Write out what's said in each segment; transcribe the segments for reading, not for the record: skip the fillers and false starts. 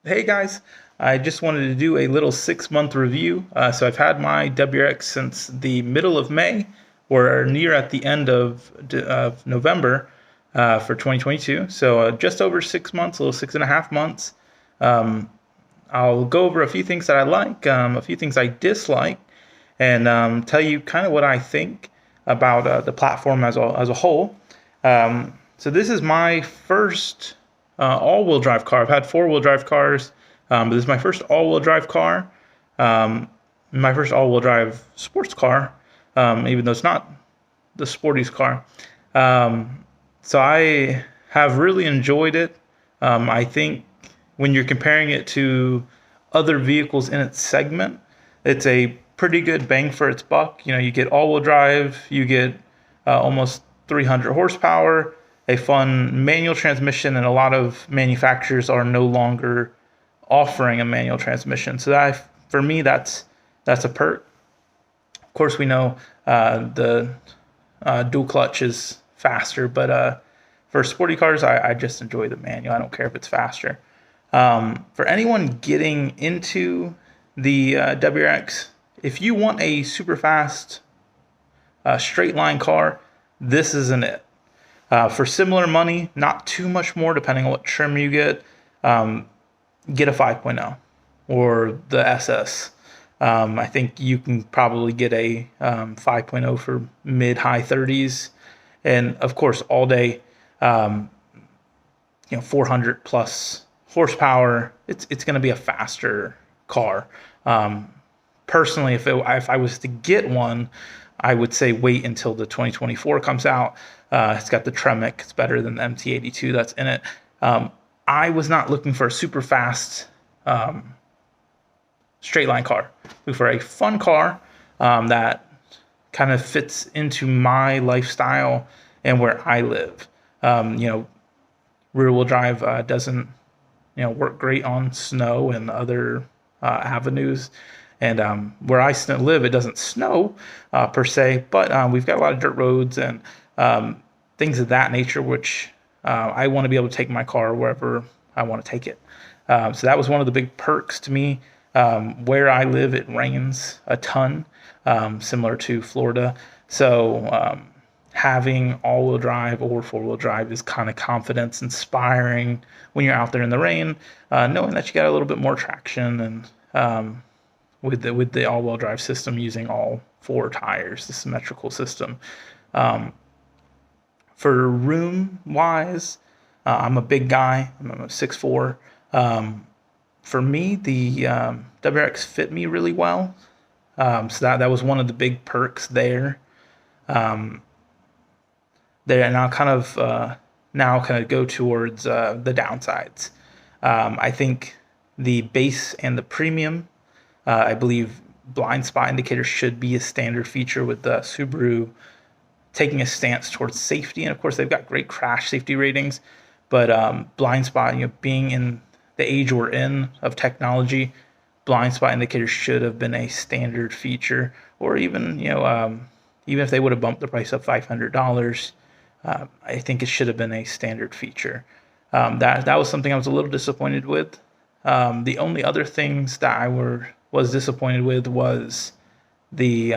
Hey guys, I just wanted to do a little 6 month review. So I've had my WRX since the middle of May, or near at the end of November for 2022. So just over 6 months, a little 6.5 months. Um, I'll go over a few things that I like, a few things I dislike, and tell you kind of what I think about the platform as a whole. So this is my first all-wheel drive car. I've had four-wheel drive cars, but this is my first all-wheel drive car, um, my first all-wheel drive sports car, even though it's not the sportiest car. Um, so I have really enjoyed it. I think when you're comparing it to other vehicles in its segment, it's a pretty good bang for its buck. You know, you get all-wheel drive, you get almost 300 horsepower, a fun manual transmission, and a lot of manufacturers are no longer offering a manual transmission. So for me, that's a perk. Of course, we know the dual clutch is faster, but for sporty cars, I just enjoy the manual. I don't care if it's faster. For anyone getting into the WRX, if you want a super fast straight line car, this isn't it. For similar money, not too much more, depending on what trim you get a 5.0 or the SS. I think you can probably get a 5.0 for mid-high 30s, and of course, all day, 400 plus horsepower. It's going to be a faster car. Personally, if I was to get one, I would say wait until the 2024 comes out. It's got the Tremec. It's better than the MT82 that's in it. I was not looking for a super fast straight line car. Looking for a fun car that kind of fits into my lifestyle and where I live. Rear wheel drive doesn't work great on snow and other avenues. And where I live, it doesn't snow per se, but we've got a lot of dirt roads and things of that nature, which I want to be able to take my car wherever I want to take it. So that was one of the big perks to me. Where I live, it rains a ton, similar to Florida. So having all-wheel drive or four-wheel drive is kind of confidence inspiring when you're out there in the rain, knowing that you got a little bit more traction and with the all-wheel drive system using all four tires, the symmetrical system. For room wise, I'm a big guy. I'm a 6'4". For me, the WRX fit me really well. So that was one of the big perks there. And I'll kind of go towards the downsides. I think the base and the premium, I believe blind spot indicator should be a standard feature with the Subaru taking a stance towards safety. And of course, they've got great crash safety ratings, but blind spot, being in the age we're in of technology, blind spot indicator should have been a standard feature, or even if they would have bumped the price up $500, I think it should have been a standard feature. That was something I was a little disappointed with. The only other things that I was disappointed with was the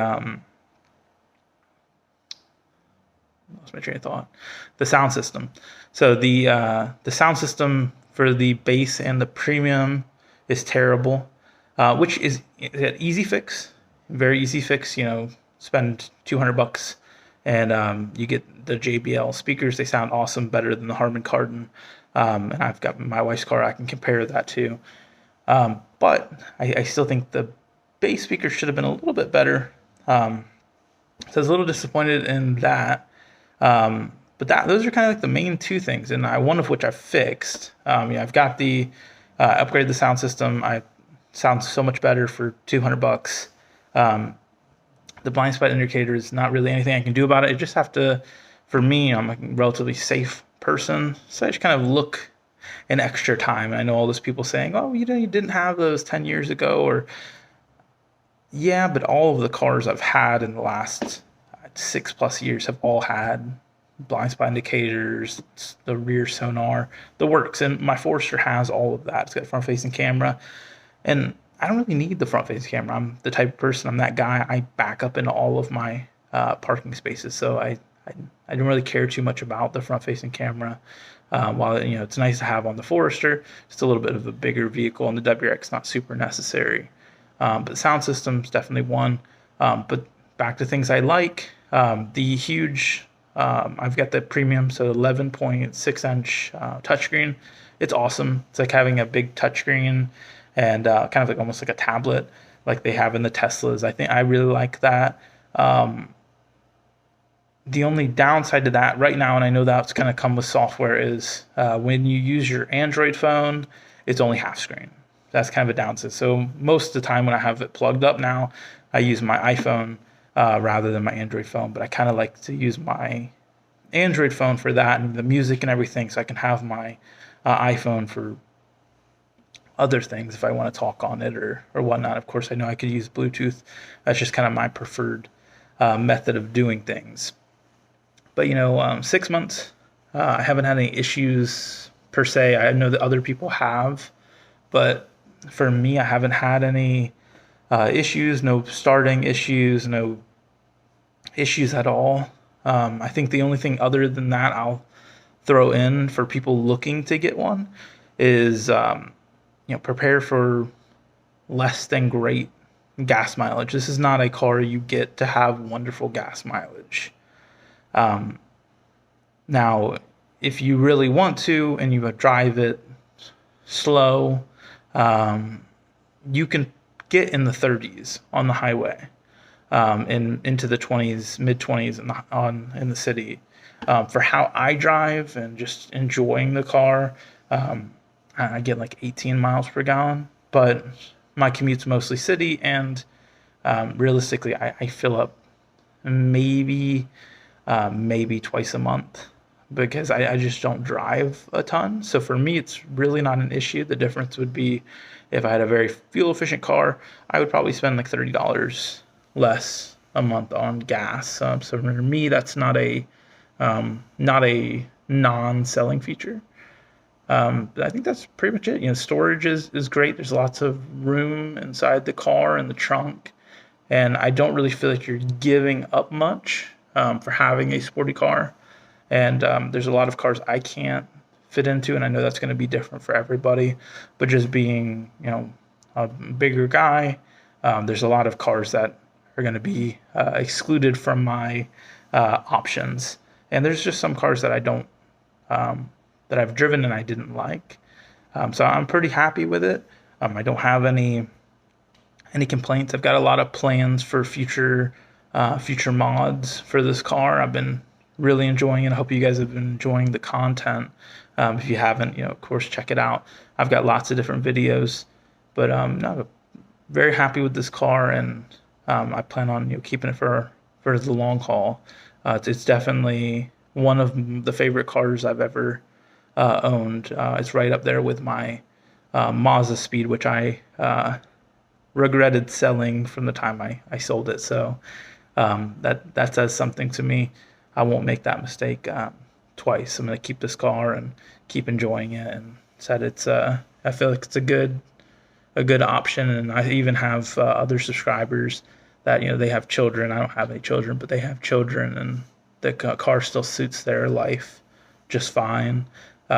lost my train of thought. The sound system. So the sound system for the base and the premium is terrible, which is an easy fix, very easy fix. Spend $200 and you get the JBL speakers. They sound awesome, better than the Harman Kardon. And I've got my wife's car I can compare that to. But I still think the bass speaker should have been a little bit better. So I was a little disappointed in that. But those are kind of like the main two things, and one of which I fixed. I've got the upgraded the sound system. I sounds so much better for $200. The blind spot indicator is not really anything I can do about it. I just have to, for me, I'm a relatively safe person, so I just kind of look an extra time. And I know all those people saying, "Oh, you didn't have those 10 years ago," or yeah, but all of the cars I've had in the last 6+ years have all had blind spot indicators, the rear sonar, the works. And my Forester has all of that. It's got front facing camera, and I don't really need the front facing camera. I'm the type of person, I'm that guy. I back up into all of my parking spaces, so I don't really care too much about the front facing camera. While it's nice to have on the Forester, just a little bit of a bigger vehicle, and the WRX not super necessary. But sound system's definitely one. But back to things I like. The huge, I've got the premium, so 11.6-inch touchscreen. It's awesome. It's like having a big touchscreen and kind of like almost like a tablet, like they have in the Teslas. I think I really like that. The only downside to that right now, and I know that's going to come with software, is when you use your Android phone, it's only half screen. That's kind of a downside. So most of the time when I have it plugged up now, I use my iPhone rather than my Android phone. But I kind of like to use my Android phone for that and the music and everything, so I can have my iPhone for other things if I want to talk on it or whatnot. Of course, I know I could use Bluetooth. That's just kind of my preferred method of doing things. But 6 months, I haven't had any issues per se. I know that other people have, but for me, I haven't had any issues, no starting issues, no issues at all. I think the only thing other than that I'll throw in for people looking to get one is prepare for less than great gas mileage. This is not a car you get to have wonderful gas mileage. Now, if you really want to and you drive it slow, you can get in the 30s on the highway, into the 20s, mid 20s in the city. For how I drive and just enjoying the car, I get like 18 miles per gallon. But my commute's mostly city, and realistically, I fill up maybe twice a month because I just don't drive a ton. So for me, it's really not an issue. The difference would be if I had a very fuel efficient car, I would probably spend like $30 less a month on gas. So for me, that's not a non-selling feature. I think that's pretty much it. Storage is great. There's lots of room inside the car and the trunk, and I don't really feel like you're giving up much for having a sporty car. And there's a lot of cars I can't fit into, and I know that's going to be different for everybody. But just being, a bigger guy, there's a lot of cars that are going to be excluded from my options. And there's just some cars that I don't, that I've driven and I didn't like. So I'm pretty happy with it. I don't have any complaints. I've got a lot of plans for future mods for this car. I've been really enjoying it. I hope you guys have been enjoying the content. If you haven't, of course, check it out. I've got lots of different videos, but no, very happy with this car, and I plan on keeping it for the long haul. It's definitely one of the favorite cars I've ever owned. It's right up there with my Mazda Speed, which I regretted selling from the time I sold it. So that says something to me. I won't make that mistake twice. I'm going to keep this car and keep enjoying it. And said I feel like it's a good option. And I even have other subscribers that they have children. I don't have any children, but they have children, and the car still suits their life just fine.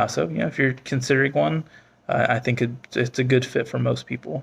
So if you're considering one, I think it's a good fit for most people.